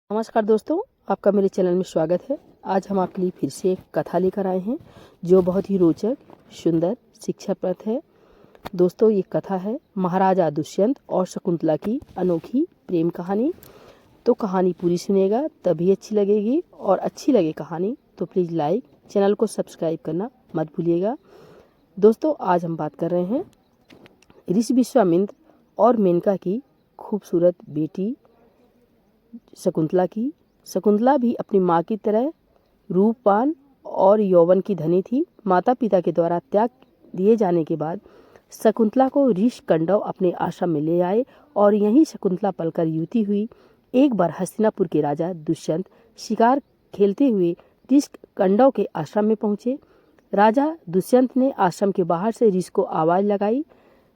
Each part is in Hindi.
नमस्कार दोस्तों, आपका मेरे चैनल में स्वागत है। आज हम आपके लिए फिर से एक कथा लेकर आए हैं जो बहुत ही रोचक, सुंदर, शिक्षाप्रद है। दोस्तों, ये कथा है महाराजा दुष्यंत और शकुंतला की अनोखी प्रेम कहानी। तो कहानी पूरी सुनिएगा तभी अच्छी लगेगी, और अच्छी लगे कहानी तो प्लीज़ लाइक, चैनल को सब्सक्राइब करना मत भूलिएगा। दोस्तों, आज हम बात कर रहे हैं ऋषि विश्वामित्र और मेनका की खूबसूरत बेटी शकुंतला की। शकुंतला भी अपनी माँ की तरह रूपवान और यौवन की धनी थी। माता पिता के द्वारा त्याग दिए जाने के बाद शकुंतला को ऋषि कंडव अपने आश्रम में ले आए और यहीं शकुंतला पलकर युवती हुई। एक बार हस्तिनापुर के राजा दुष्यंत शिकार खेलते हुए ऋषि कंडव के आश्रम में पहुंचे। राजा दुष्यंत ने आश्रम के बाहर से ऋषि को आवाज लगाई।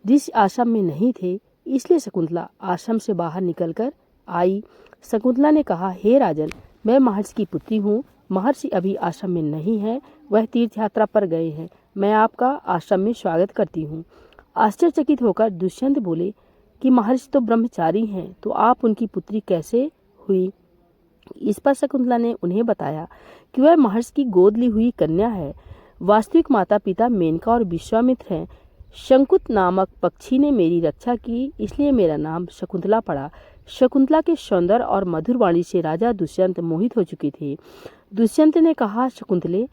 ऋषि आश्रम में नहीं थे, इसलिए शकुंतला आश्रम से बाहर निकलकर आई। शकुंतला ने कहा, हे राजन, मैं महर्षि की पुत्री हूँ। महर्षि अभी आश्रम में नहीं है, वह तीर्थ यात्रा पर गए हैं। मैं आपका आश्रम में स्वागत करती हूँ। आश्चर्यचकित होकर दुष्यंत बोले कि महर्षि तो ब्रह्मचारी हैं, तो आप उनकी पुत्री कैसे हुई? इस पर शकुंतला ने उन्हें बताया कि वह महर्षि की गोद ली हुई कन्या है। वास्तविक माता पिता मेनका और विश्वामित्र हैं। शंकुत नामक पक्षी ने मेरी रक्षा की, इसलिए मेरा नाम शकुंतला पड़ा। शकुंतला के सौंदर्य और मधुर वाणी से राजा दुष्यंत मोहित हो चुके थे। दुष्यंत ने कहा, शकुंतले,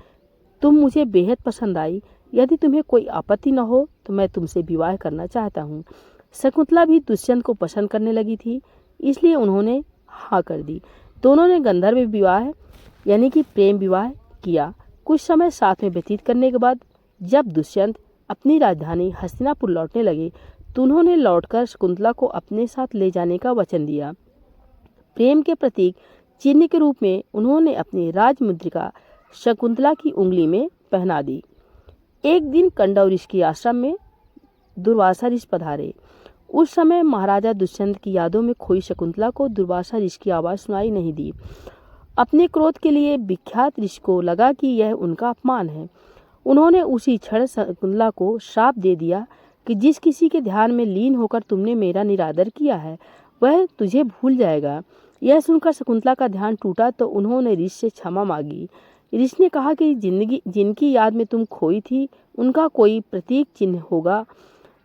तुम मुझे बेहद पसंद आई। यदि तुम्हें कोई आपत्ति न हो तो मैं तुमसे विवाह करना चाहता हूँ। शकुंतला भी दुष्यंत को पसंद करने लगी थी, इसलिए उन्होंने हाँ कर दी। दोनों ने गंधर्व विवाह यानी कि प्रेम विवाह किया। कुछ समय साथ में व्यतीत करने के बाद जब दुष्यंत अपनी राजधानी हस्तिनापुर लौटने लगे तो उन्होंने लौटकर शकुंतला को अपने साथ ले जाने का वचन दिया। प्रेम के प्रतीक चिन्ह के रूप में उन्होंने अपनी राजमुद्रिका शकुंतला की उंगली में पहना दी। एक दिन कंडव ऋषि के आश्रम में दुर्वासा ऋषि पधारे। उस समय महाराजा दुष्यंत की यादों में खोई शकुंतला को दुर्वासा ऋषि की आवाज सुनाई नहीं दी। अपने क्रोध के लिए विख्यात ऋषि को लगा कि यह उनका अपमान है। उन्होंने उसी क्षण शकुंतला को श्राप दे दिया कि जिस किसी के ध्यान में लीन होकर तुमने मेरा निरादर किया है वह तुझे भूल जाएगा। यह सुनकर शकुंतला का ध्यान टूटा तो उन्होंने ऋषि से क्षमा मांगी। ऋषि ने कहा कि जिनकी याद में तुम खोई थी उनका कोई प्रतीक चिन्ह होगा,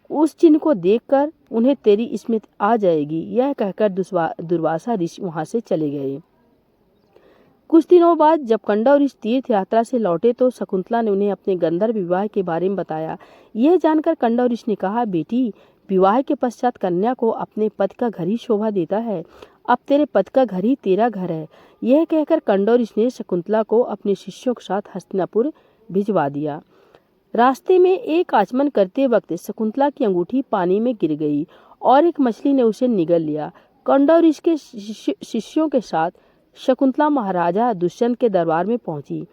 उस चिन्ह को देखकर उन्हें तेरी स्मृति आ जाएगी। यह कहकर दुर्वासा ऋषि वहां से चले गए। कुछ दिनों बाद जब कंडव ऋषि तीर्थ यात्रा से लौटे तो शकुंतला ने उन्हें अपने गंधर्व विवाह के बारे में बताया। यह जानकर कंडव ऋषि ने कहा, बेटी, विवाह के पश्चात कन्या को अपने पति का घर ही शोभा देता है। अब तेरे पति का घर ही तेरा घर है। यह कहकर कंडव ऋषि ने शकुंतला को अपने शिष्यों के साथ हस्तिनापुर भिजवा दिया। रास्ते में एक आचमन करते वक्त शकुंतला की अंगूठी पानी में गिर गई और एक मछली ने उसे निगल लिया। कंडव ऋषि के शिष्यों के साथ शकुंतला महाराजा दुष्यंत के दरबार में पहुंची।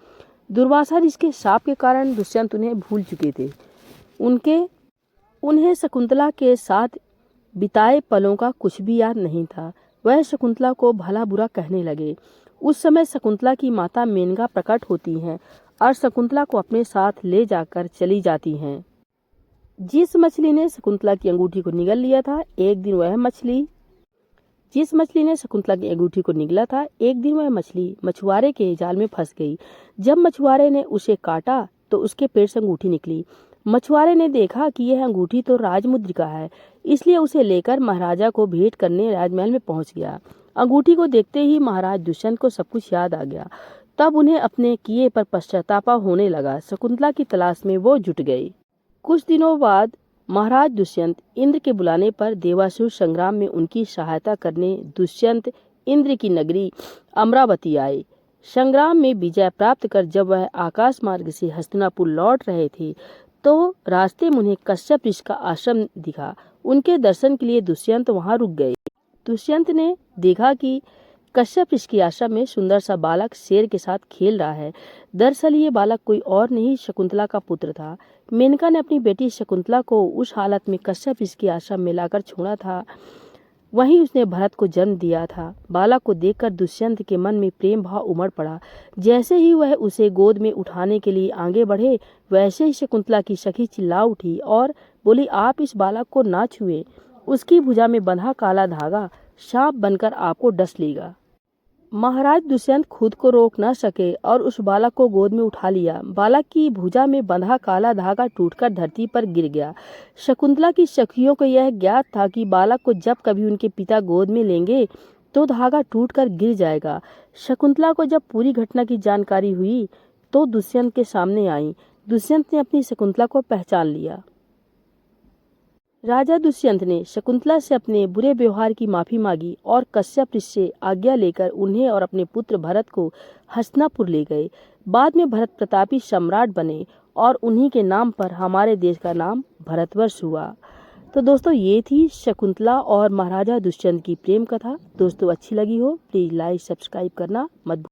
दुर्वासा ऋषि के शाप के कारण दुष्यंत उन्हें भूल चुके थे। उन्हें शकुंतला के साथ बिताए पलों का कुछ भी याद नहीं था। वह शकुंतला को भला बुरा कहने लगे। उस समय शकुंतला की माता मेनका प्रकट होती हैं और शकुंतला को अपने साथ ले जाकर चली जाती हैं। जिस मछली ने शकुंतला की अंगूठी को निगल लिया था, एक दिन वह मछली मछुआरे के जाल में फंस गई। जब मछुआरे ने उसे काटा तो उसके पेट से अंगूठी निकली। मछुआरे ने देखा कि यह अंगूठी तो राजमुद्रिका है, इसलिए उसे लेकर महाराजा को भेंट करने राजमहल में पहुंच गया। अंगूठी को देखते ही महाराज दुष्यंत को सब कुछ याद आ गया। तब उन्हें अपने किए पर पश्चाताप होने लगा। शकुंतला की तलाश में वो जुट गए। कुछ दिनों बाद महाराज दुष्यंत इंद्र के बुलाने पर देवासुर संग्राम में उनकी सहायता करने दुष्यंत इंद्र की नगरी अमरावती आए। संग्राम में विजय प्राप्त कर जब वह आकाश मार्ग से हस्तिनापुर लौट रहे थे तो रास्ते में उन्हें कश्यप ऋषि का आश्रम दिखा। उनके दर्शन के लिए दुष्यंत वहां रुक गए। दुष्यंत ने देखा कि कश्यप ऋषि के आश्रम में सुंदर सा बालक शेर के साथ खेल रहा है। दरअसल ये बालक कोई और नहीं, शकुंतला का पुत्र था। मेनका ने अपनी बेटी शकुंतला को उस हालत में कश्यप ऋषि के आश्रम में लाकर छोड़ा था। वहीं उसने भरत को जन्म दिया था। बालक को देखकर दुष्यंत के मन में प्रेम भाव उमड़ पड़ा। जैसे ही वह उसे गोद में उठाने के लिए आगे बढ़े, वैसे ही शकुंतला की सखी चिल्ला उठी और बोली, आप इस बालक को ना छुए। उसकी भुजा में बंधा काला धागा सांप बनकर आपको डस लेगा। महाराज दुष्यंत खुद को रोक न सके और उस बालक को गोद में उठा लिया। बालक की भुजा में बंधा काला धागा टूटकर धरती पर गिर गया। शकुंतला की सखियों को यह ज्ञात था कि बालक को जब कभी उनके पिता गोद में लेंगे तो धागा टूटकर गिर जाएगा। शकुंतला को जब पूरी घटना की जानकारी हुई तो दुष्यंत के सामने आई। दुष्यंत ने अपनी शकुंतला को पहचान लिया। राजा दुष्यंत ने शकुंतला से अपने बुरे व्यवहार की माफी मांगी और कश्यप ऋषि से आज्ञा लेकर उन्हें और अपने पुत्र भरत को हस्तिनापुर ले गए। बाद में भरत प्रतापी सम्राट बने और उन्हीं के नाम पर हमारे देश का नाम भारतवर्ष हुआ। तो दोस्तों, ये थी शकुंतला और महाराजा दुष्यंत की प्रेम कथा। दोस्तों, अच्छी लगी हो प्लीज लाइक सब्सक्राइब करना मत भूलिए।